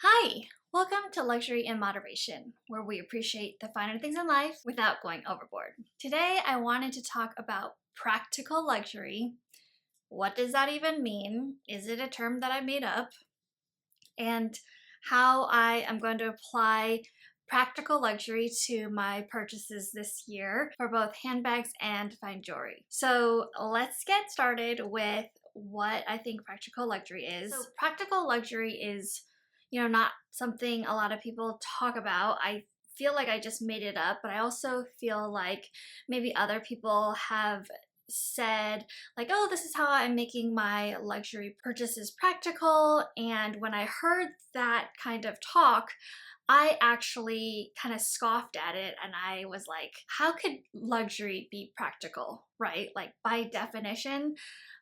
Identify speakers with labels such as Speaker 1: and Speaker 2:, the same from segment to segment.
Speaker 1: Hi, welcome to Luxury in Moderation, where we appreciate the finer things in life without going overboard. Today, I wanted to talk about practical luxury. What does that even mean? Is it a term that I made up? And how I am going to apply practical luxury to my purchases this year for both handbags and fine jewelry. So let's get started with what I think practical luxury is. So practical luxury is, not something a lot of people talk about. I feel like I just made it up, but I also feel like maybe other people have said like, oh, this is how I'm making my luxury purchases practical. And when I heard that kind of talk, I actually kind of scoffed at it and I was like, how could luxury be practical, right? Like by definition,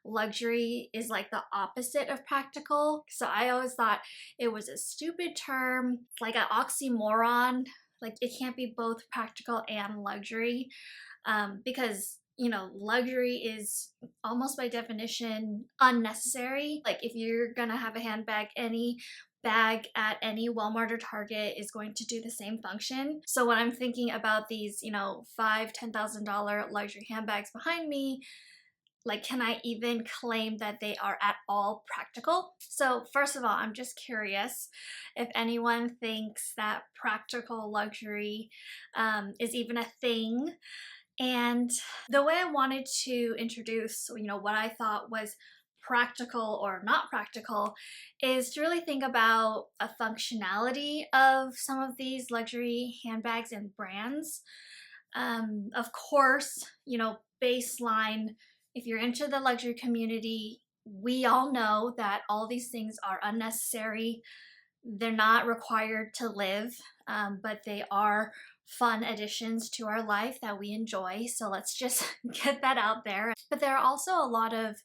Speaker 1: luxury is like the opposite of practical. So I always thought it was a stupid term, like an oxymoron. Like it can't be both practical and luxury because luxury is almost by definition unnecessary. Like if you're gonna have a handbag, any bag at any Walmart or Target is going to do the same function. So when I'm thinking about these, $5,000-$10,000 luxury handbags behind me, like, can I even claim that they are at all practical? So first of all, I'm just curious if anyone thinks that practical luxury is even a thing. And the way I wanted to introduce, what I thought was practical or not practical is to really think about a functionality of some of these luxury handbags and brands. Of course, baseline, if you're into the luxury community, we all know that all these things are unnecessary. They're not required to live, but they are fun additions to our life that we enjoy. So let's just get that out there. But there are also a lot of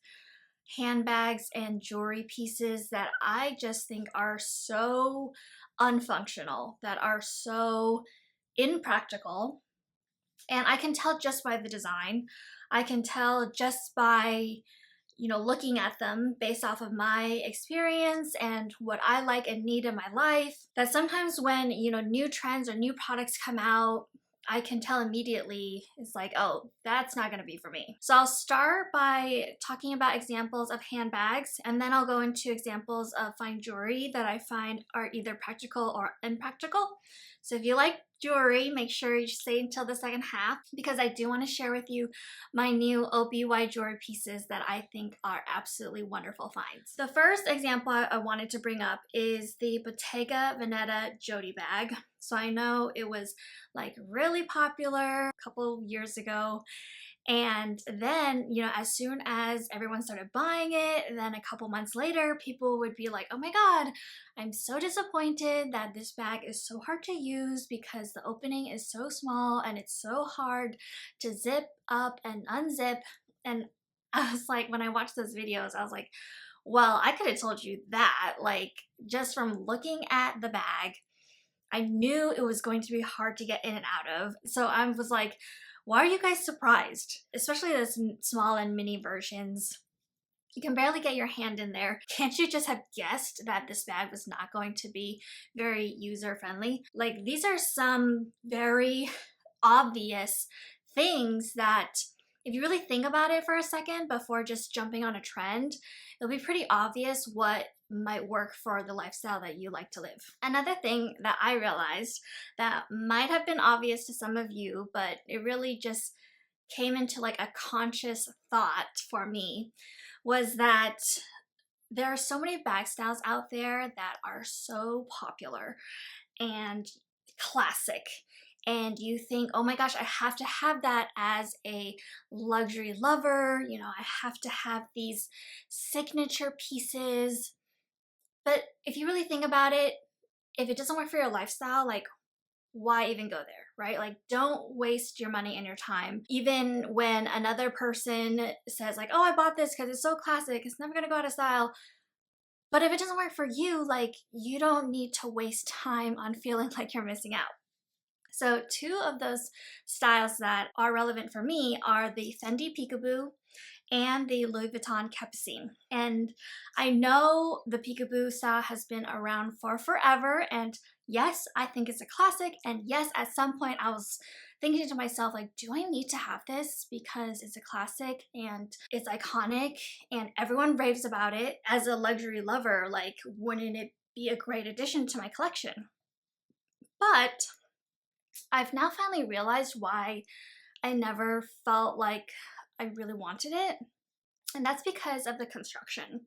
Speaker 1: handbags and jewelry pieces that I just think are so unfunctional, that are so impractical. And I can tell just by the design. I can tell just by looking at them based off of my experience and what I like and need in my life, that sometimes when, new trends or new products come out, I can tell immediately it's like, oh, that's not gonna be for me. So I'll start by talking about examples of handbags, and then I'll go into examples of fine jewelry that I find are either practical or impractical. So if you like jewelry, make sure you stay until the second half because I do want to share with you my new OBY jewelry pieces that I think are absolutely wonderful finds. The first example I wanted to bring up is the Bottega Veneta Jody bag. So I know it was like really popular a couple years ago. And then, as soon as everyone started buying it, then a couple months later, people would be like, oh my God, I'm so disappointed that this bag is so hard to use because the opening is so small and it's so hard to zip up and unzip. And I was like, when I watched those videos, I was like, well, I could have told you that, like, just from looking at the bag, I knew it was going to be hard to get in and out of. So I was like, why are you guys surprised? Especially the small and mini versions. You can barely get your hand in there. Can't you just have guessed that this bag was not going to be very user-friendly? Like, these are some very obvious things that if you really think about it for a second before just jumping on a trend, it'll be pretty obvious what might work for the lifestyle that you like to live. Another thing that I realized that might have been obvious to some of you, but it really just came into like a conscious thought for me, was that there are so many bag styles out there that are so popular and classic, and you think, oh my gosh, I have to have that as a luxury lover, I have to have these signature pieces. But if you really think about it, if it doesn't work for your lifestyle, like, why even go there, right? Like, don't waste your money and your time. Even when another person says like, oh, I bought this because it's so classic, it's never gonna go out of style. But if it doesn't work for you, like, you don't need to waste time on feeling like you're missing out. So two of those styles that are relevant for me are the Fendi Peekaboo and the Louis Vuitton Capucine. And I know the peekaboo style has been around for forever, and yes, I think it's a classic, and yes, at some point I was thinking to myself, like, do I need to have this because it's a classic and it's iconic and everyone raves about it? As a luxury lover, like, wouldn't it be a great addition to my collection? But I've now finally realized why I never felt like I really wanted it. And that's because of the construction.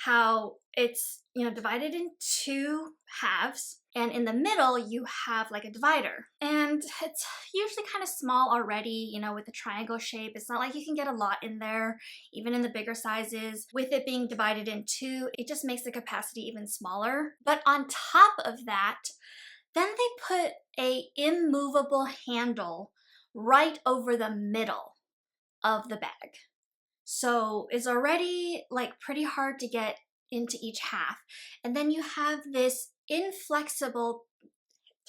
Speaker 1: How it's, divided in two halves, and in the middle you have like a divider. And it's usually kind of small already, with the triangle shape. It's not like you can get a lot in there, even in the bigger sizes. With it being divided in two, it just makes the capacity even smaller. But on top of that, then they put a immovable handle right over the middle of the bag. So it's already like pretty hard to get into each half. And then you have this inflexible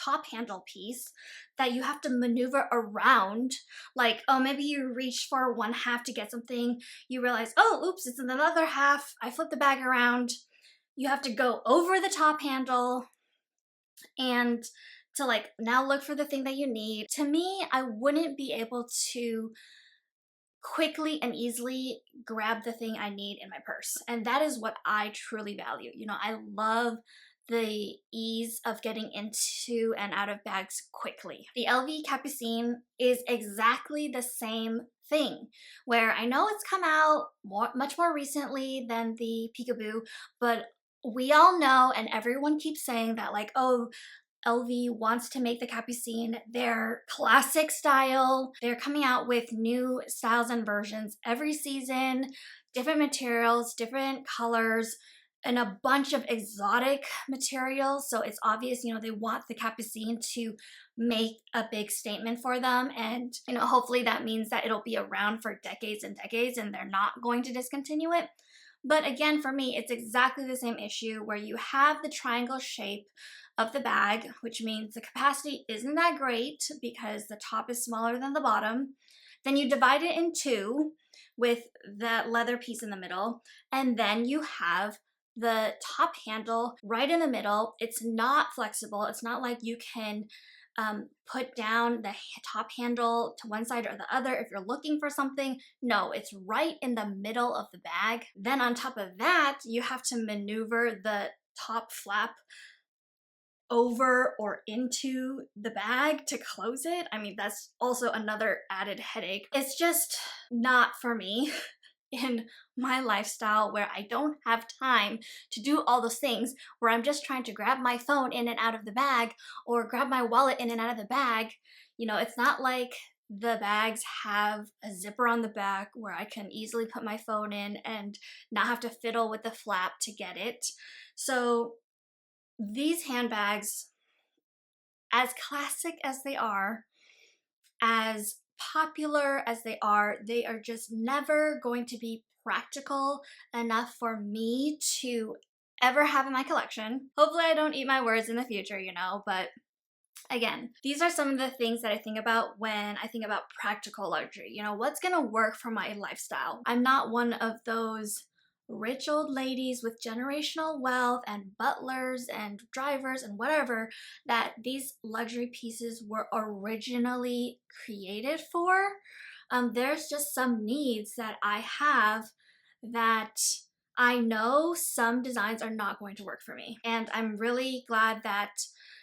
Speaker 1: top handle piece that you have to maneuver around. Like, oh, maybe you reach for one half to get something. You realize, oh, oops, it's in the other half. I flipped the bag around. You have to go over the top handle and to like now look for the thing that you need. To me, I wouldn't be able to quickly and easily grab the thing I need in my purse. And that is what I truly value. I love the ease of getting into and out of bags quickly. The LV Capucine is exactly the same thing, where I know it's come out much more recently than the Peekaboo, but we all know, and everyone keeps saying that, like, oh, LV wants to make the Capucine their classic style. They're coming out with new styles and versions every season, different materials, different colors, and a bunch of exotic materials. So it's obvious, they want the Capucine to make a big statement for them. And, hopefully that means that it'll be around for decades and decades and they're not going to discontinue it. But again, for me, it's exactly the same issue where you have the triangle shape of the bag, which means the capacity isn't that great because the top is smaller than the bottom. Then you divide it in two with that leather piece in the middle, and then you have the top handle right in the middle. It's not flexible. It's not like you can put down the top handle to one side or the other if you're looking for something. No, it's right in the middle of the bag. Then on top of that, you have to maneuver the top flap over or into the bag to close it. I mean, that's also another added headache. It's just not for me in my lifestyle where I don't have time to do all those things, where I'm just trying to grab my phone in and out of the bag or grab my wallet in and out of the bag. It's not like the bags have a zipper on the back where I can easily put my phone in and not have to fiddle with the flap to get it. So these handbags, as classic as they are, as popular as they are just never going to be practical enough for me to ever have in my collection. Hopefully I don't eat my words in the future, but again, these are some of the things that I think about when I think about practical luxury. What's gonna work for my lifestyle? I'm not one of those rich old ladies with generational wealth and butlers and drivers and whatever that these luxury pieces were originally created for. There's just some needs that I have that I know some designs are not going to work for me. And I'm really glad that,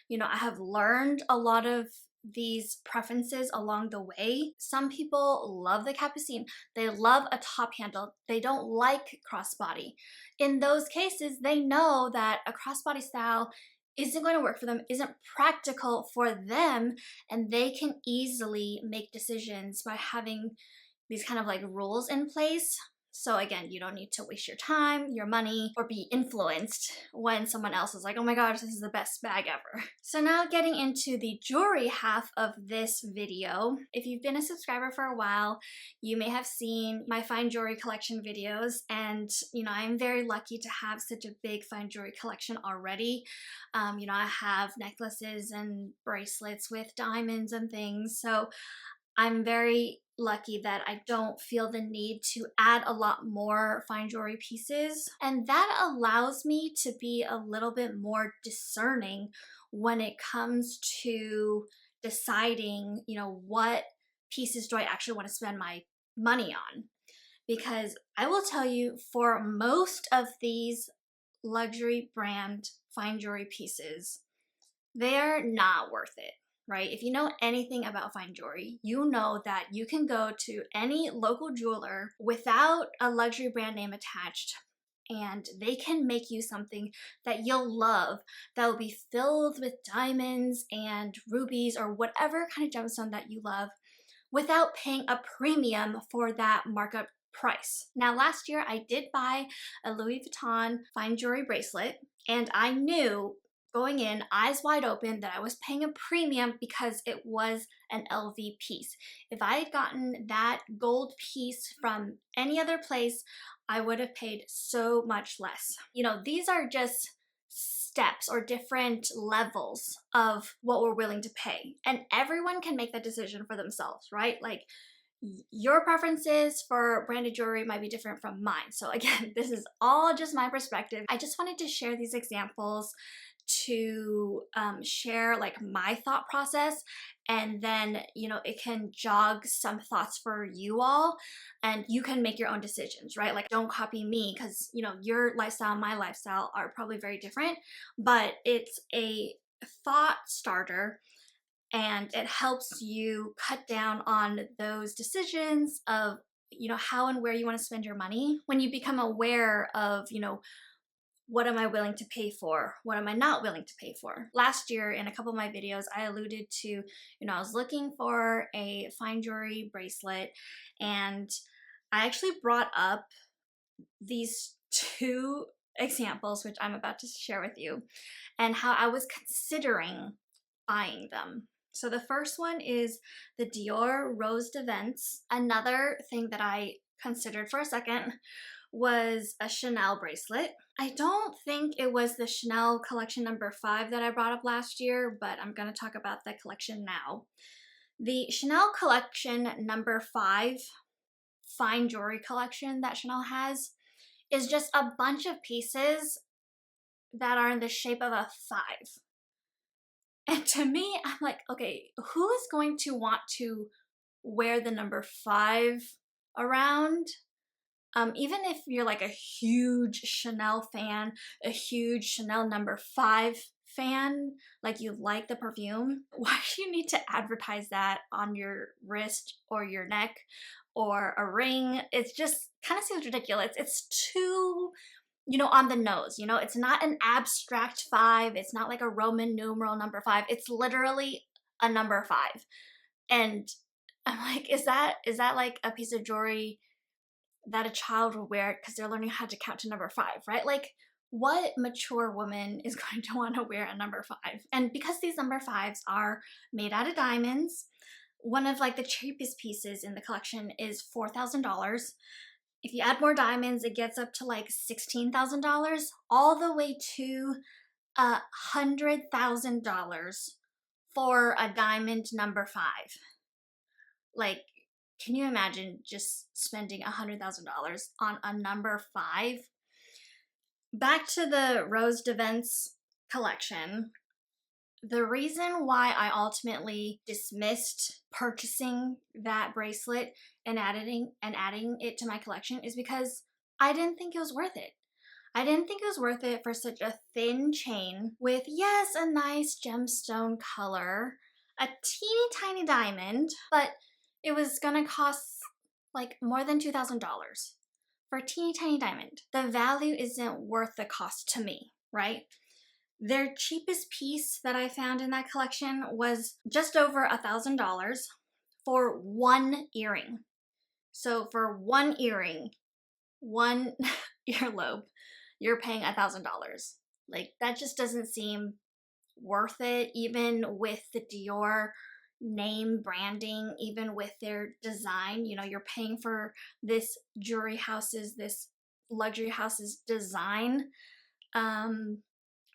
Speaker 1: I have learned a lot of these preferences along the way. Some people love the Capucine. They love a top handle. They don't like crossbody. In those cases, they know that a crossbody style isn't going to work for them, isn't practical for them, and they can easily make decisions by having these kind of like rules in place. So again, you don't need to waste your time, your money, or be influenced when someone else is like, oh my gosh, this is the best bag ever. So now getting into the jewelry half of this video. If you've been a subscriber for a while, you may have seen my fine jewelry collection videos, and I'm very lucky to have such a big fine jewelry collection already. I have necklaces and bracelets with diamonds and things, so I'm very lucky that I don't feel the need to add a lot more fine jewelry pieces. And that allows me to be a little bit more discerning when it comes to deciding, what pieces do I actually want to spend my money on. Because I will tell you, for most of these luxury brand fine jewelry pieces, they're not worth it, right? If you know anything about fine jewelry, you know that you can go to any local jeweler without a luxury brand name attached, and they can make you something that you'll love, that will be filled with diamonds and rubies or whatever kind of gemstone that you love, without paying a premium for that markup price. Now, last year I did buy a Louis Vuitton fine jewelry bracelet, and I knew going in, eyes wide open, that I was paying a premium because it was an LV piece. If I had gotten that gold piece from any other place, I would have paid so much less. These are just steps or different levels of what we're willing to pay. And everyone can make that decision for themselves, right? Like, your preferences for branded jewelry might be different from mine. So again, this is all just my perspective. I just wanted to share these examples to share like my thought process, and then it can jog some thoughts for you all, and you can make your own decisions, right? Like, don't copy me, because your lifestyle and my lifestyle are probably very different, but it's a thought starter, and it helps you cut down on those decisions of how and where you want to spend your money. When you become aware of what am I willing to pay for? What am I not willing to pay for? Last year, in a couple of my videos, I alluded to, I was looking for a fine jewelry bracelet, and I actually brought up these two examples, which I'm about to share with you, and how I was considering buying them. So the first one is the Dior Rose de Vence. Another thing that I considered for a second was a Chanel bracelet. I don't think it was the Chanel collection number 5 that I brought up last year, but I'm going to talk about that collection now. The Chanel collection number 5 fine jewelry collection that Chanel has is just a bunch of pieces that are in the shape of a 5. And to me, I'm like, okay, who is going to want to wear the number 5 around? Even if you're like a huge Chanel fan, a huge Chanel number 5 fan, like you like the perfume, why do you need to advertise that on your wrist or your neck or a ring? It just kind of seems ridiculous. It's too, on the nose. It's not an abstract 5. It's not like a Roman numeral number 5. It's literally a number 5. And I'm like, is that like a piece of jewelry that a child will wear because they're learning how to count to number 5, right? Like, what mature woman is going to want to wear a number 5? And because these number 5s are made out of diamonds, one of like the cheapest pieces in the collection is $4,000. If you add more diamonds, it gets up to like $16,000, all the way to $100,000 for a diamond number 5. Like, can you imagine just spending $100,000 on a number 5? Back to the Rose de Vence collection. The reason why I ultimately dismissed purchasing that bracelet and adding it to my collection is because I didn't think it was worth it. I didn't think it was worth it for such a thin chain with, yes, a nice gemstone color, a teeny tiny diamond, but it was gonna cost like more than $2,000 for a teeny tiny diamond. The value isn't worth the cost to me, right? Their cheapest piece that I found in that collection was just over $1,000 for one earring. So for one earring, one earlobe, you're paying $1,000. Like, that just doesn't seem worth it, even with the Dior name branding, even with their design. You're paying for this luxury house's design.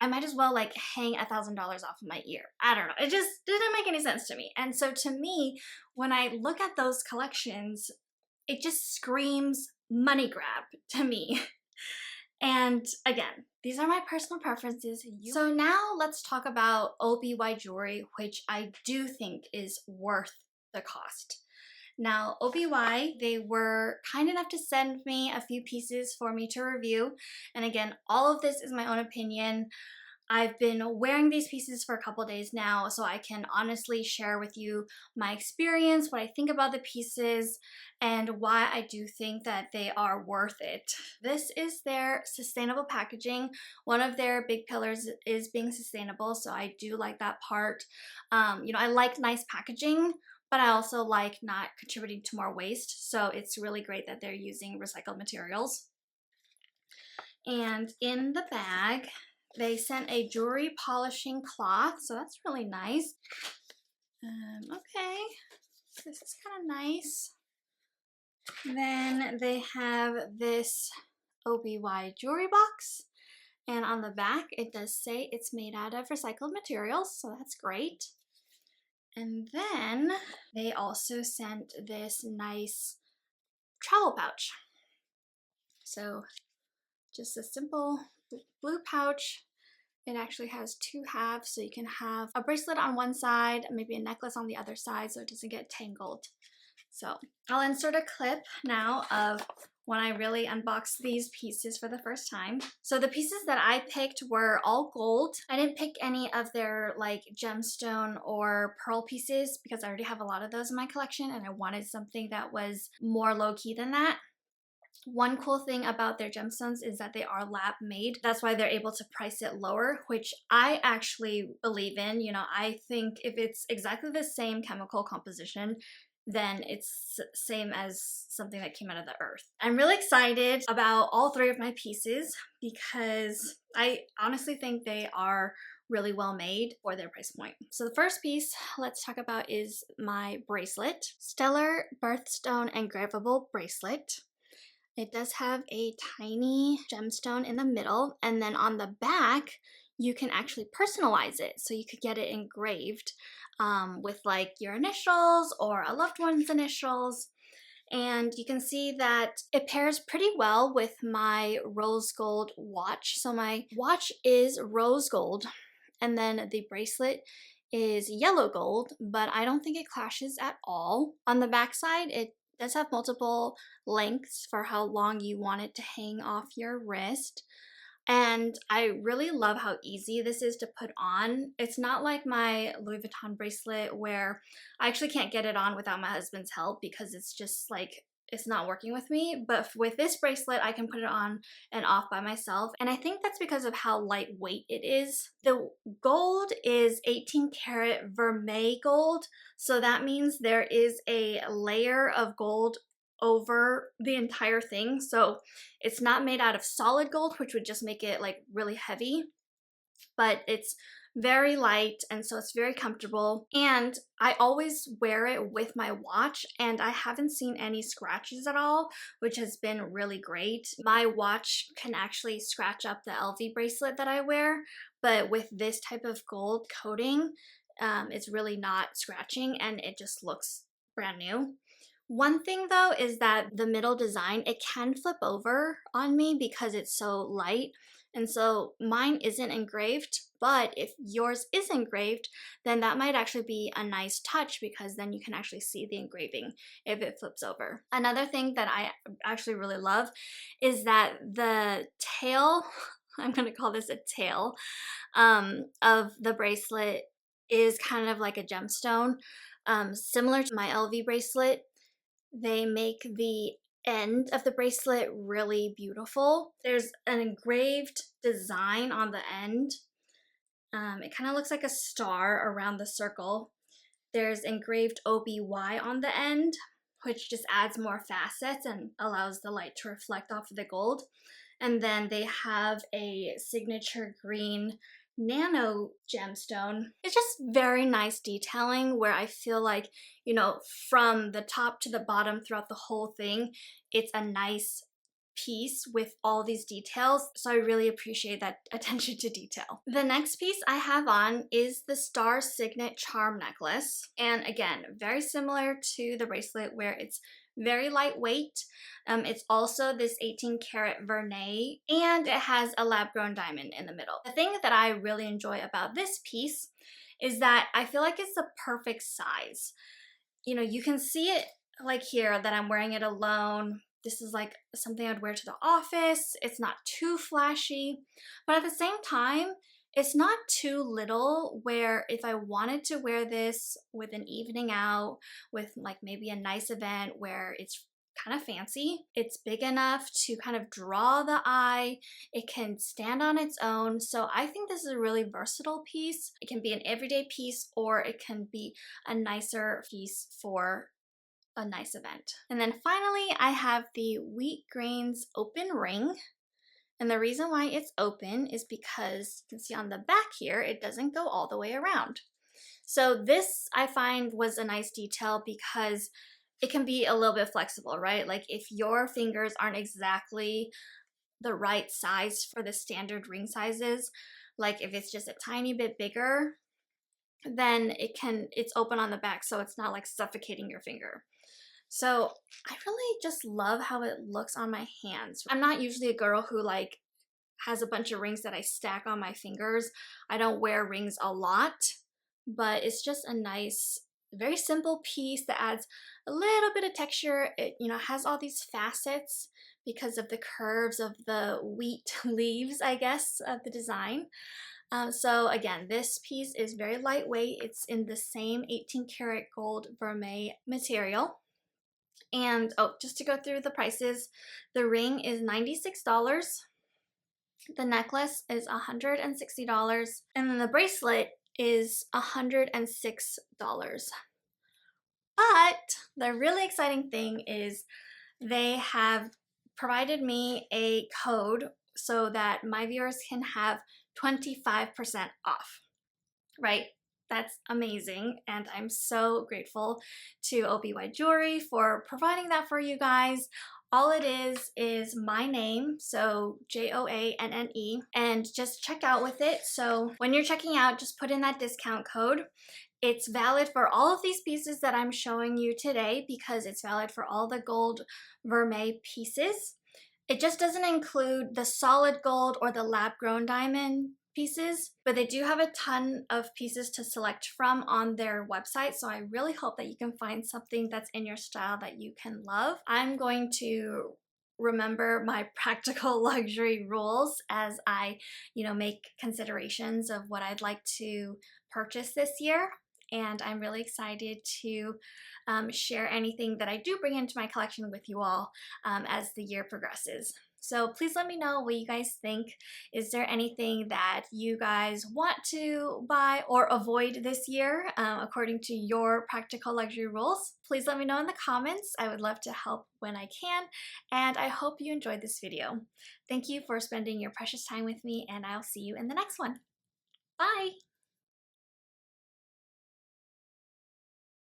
Speaker 1: I might as well like hang $1,000 off of my ear. I don't know. It just didn't make any sense to me. And so to me, when I look at those collections, it just screams money grab to me. And again, these are my personal preferences. So now let's talk about OBY jewelry, which I do think is worth the cost. Now, OBY, they were kind enough to send me a few pieces for me to review. And again, all of this is my own opinion. I've been wearing these pieces for a couple days now, so I can honestly share with you my experience, what I think about the pieces, and why I do think that they are worth it. This is their sustainable packaging. One of their big pillars is being sustainable, so I do like that part. I like nice packaging, but I also like not contributing to more waste, so it's really great that they're using recycled materials. And in the bag, they sent a jewelry polishing cloth, so that's really nice. Okay, this is kind of nice. Then they have this OBY jewelry box, and on the back it does say it's made out of recycled materials, so that's great. And then they also sent this nice travel pouch. So just a simple blue pouch. It actually has two halves, so you can have a bracelet on one side, maybe a necklace on the other side so it doesn't get tangled. So I'll insert a clip now of when I really unboxed these pieces for the first time. So the pieces that I picked were all gold. I didn't pick any of their like gemstone or pearl pieces because I already have a lot of those in my collection and I wanted something that was more low-key than that. One cool thing about their gemstones is that they are lab made. That's why they're able to price it lower, which I actually believe in. I think if it's exactly the same chemical composition, then it's same as something that came out of the earth. I'm really excited about all three of my pieces because I honestly think they are really well made for their price point. So the first piece let's talk about is my bracelet. Stellar Birthstone Engravable Bracelet. It does have a tiny gemstone in the middle, and then on the back you can actually personalize it, so you could get it engraved with like your initials or a loved one's initials. And you can see that it pairs pretty well with my rose gold watch. So my watch is rose gold, and then the bracelet is yellow gold, but I don't think it clashes at all. On the back side, it does have multiple lengths for how long you want it to hang off your wrist. And I really love how easy this is to put on. It's not like my Louis Vuitton bracelet where I actually can't get it on without my husband's help because it's just like, it's not working with me. But with this bracelet, I can put it on and off by myself. And I think that's because of how lightweight it is. The gold is 18 karat vermeil gold. So that means there is a layer of gold over the entire thing. So it's not made out of solid gold, which would just make it like really heavy, but it's very light, and so it's very comfortable. And I always wear it with my watch, and I haven't seen any scratches at all, which has been really great. My watch can actually scratch up the LV bracelet that I wear, but with this type of gold coating, it's really not scratching, and it just looks brand new. One thing though is that the middle design, it can flip over on me because it's so light. And so mine isn't engraved, but if yours is engraved, then that might actually be a nice touch because then you can actually see the engraving if it flips over. Another thing that I actually really love is that the tail, I'm gonna call this a tail, of the bracelet is kind of like a gemstone. Similar to my LV bracelet, they make the end of the bracelet really beautiful. There's an engraved design on the end. It kind of looks like a star around the circle. There's engraved OBY on the end, which just adds more facets and allows the light to reflect off of the gold. And then they have a signature green nano gemstone. It's just very nice detailing where I feel like, from the top to the bottom throughout the whole thing, it's a nice piece with all these details, so I really appreciate that attention to detail. The next piece I have on is the Star Signet Charm Necklace, and again, very similar to the bracelet where it's very lightweight. It's also this 18 karat vermeil, and it has a lab-grown diamond in the middle. The thing that I really enjoy about this piece is that I feel like it's the perfect size. You know, you can see it like here that I'm wearing it alone. This is like something I'd wear to the office. It's not too flashy, but at the same time, it's not too little where if I wanted to wear this with an evening out, with like maybe a nice event where it's kind of fancy, it's big enough to kind of draw the eye. It can stand on its own. So I think this is a really versatile piece. It can be an everyday piece, or it can be a nicer piece for a nice event. And then finally, I have the Wheat Grains open ring. And the reason why it's open is because you can see on the back here, it doesn't go all the way around. So this I find was a nice detail because it can be a little bit flexible, right? Like if your fingers aren't exactly the right size for the standard ring sizes, like if it's just a tiny bit bigger, then it's open on the back, so it's not like suffocating your finger. So I really just love how it looks on my hands. I'm not usually a girl who like has a bunch of rings that I stack on my fingers. I don't wear rings a lot, but it's just a nice, very simple piece that adds a little bit of texture. It, you know, has all these facets because of the curves of the wheat leaves, I guess, of the design. So again, this piece is very lightweight. It's in the same 18 karat gold vermeil material. And oh, just to go through the prices, the ring is $96, the necklace is $160, and then the bracelet is $106. But the really exciting thing is they have provided me a code so that my viewers can have 25% off, right? That's amazing, and I'm so grateful to OBY Jewelry for providing that for you guys. All it is my name, so JOANNE, and just check out with it. So when you're checking out, just put in that discount code. It's valid for all of these pieces that I'm showing you today because it's valid for all the gold vermeil pieces. It just doesn't include the solid gold or the lab-grown diamond pieces, but they do have a ton of pieces to select from on their website, so I really hope that you can find something that's in your style that you can love. I'm going to remember my practical luxury rules as I, make considerations of what I'd like to purchase this year, and I'm really excited to share anything that I do bring into my collection with you all as the year progresses. So please let me know what you guys think. Is there anything that you guys want to buy or avoid this year according to your practical luxury rules? Please let me know in the comments. I would love to help when I can, and I hope you enjoyed this video. Thank you for spending your precious time with me, and I'll see you in the next one. Bye!